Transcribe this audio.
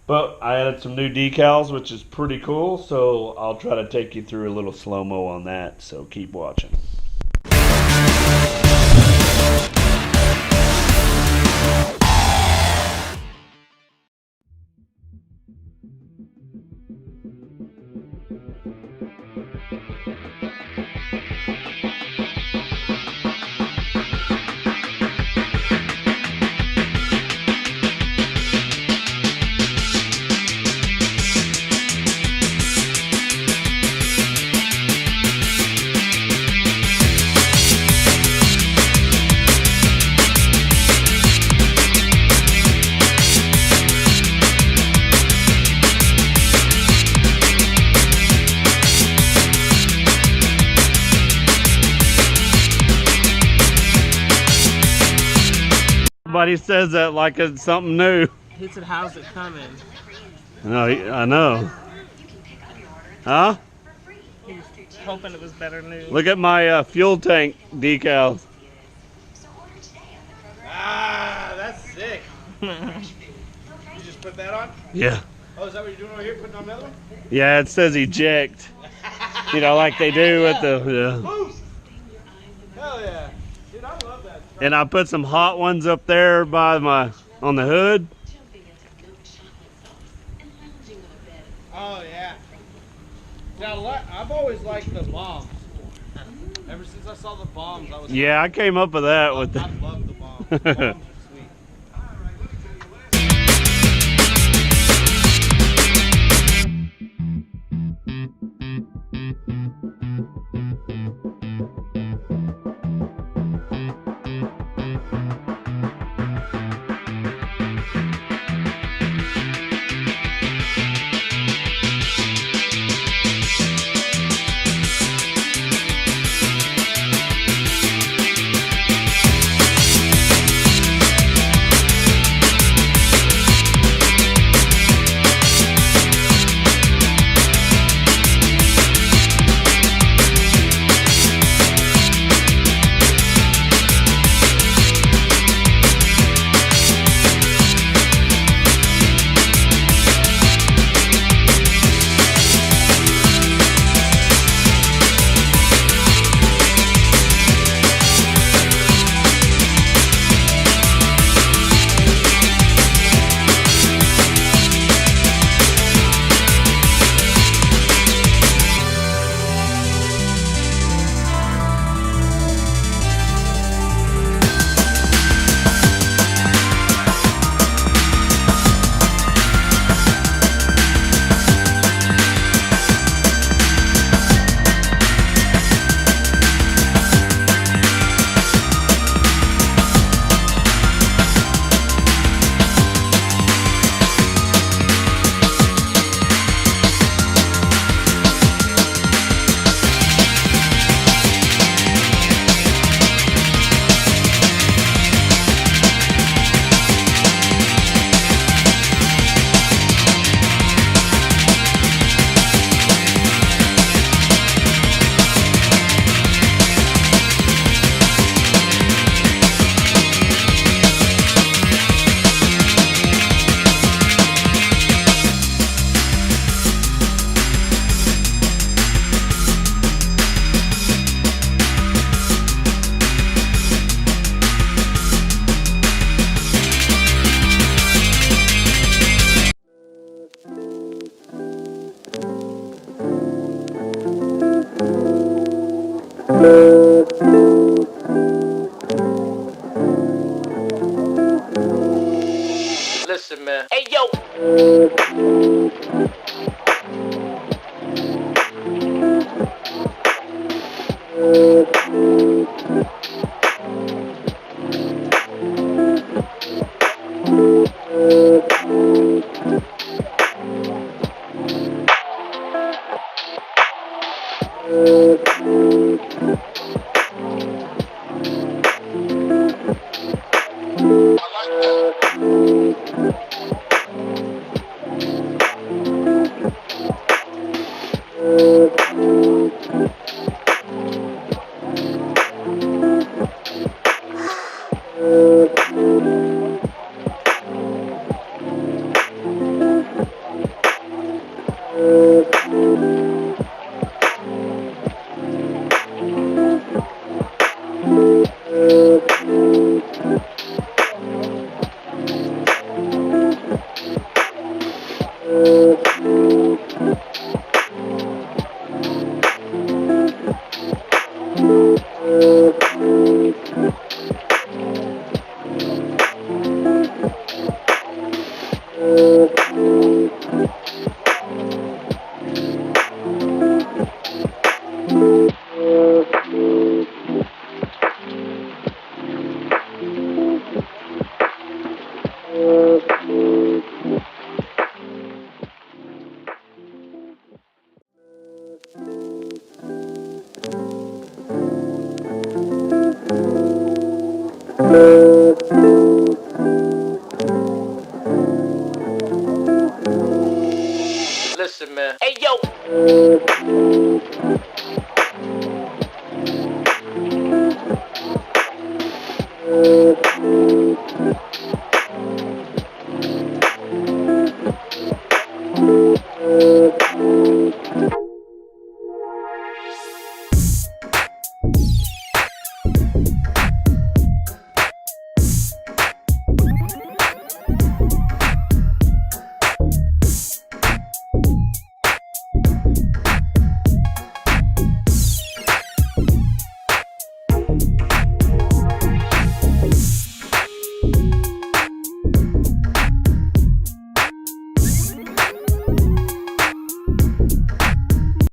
But I added some new decals, which is pretty cool. So I'll try to take you through a little slow-mo on that. So keep watching. Everybody says that like it's something new. He said, how's it coming? No, I know. Huh? He was hoping it was better news. Look at my fuel tank decals. Ah, that's sick. You just put that on? Yeah. Oh, is that what you're doing over here? Putting on another one? Yeah, it says eject. You know, like they do with the. Yeah. Boost! Hell yeah. Dude, I love that. And I put some hot ones up there by on the hood. Oh, yeah. Now, I've always liked the bombs. Ever since I saw the bombs, I was. Yeah, I came up with that with the. I love the bombs. The bombs are sweet. Listen, man. Hey, yo! Listen, man. Hey, yo.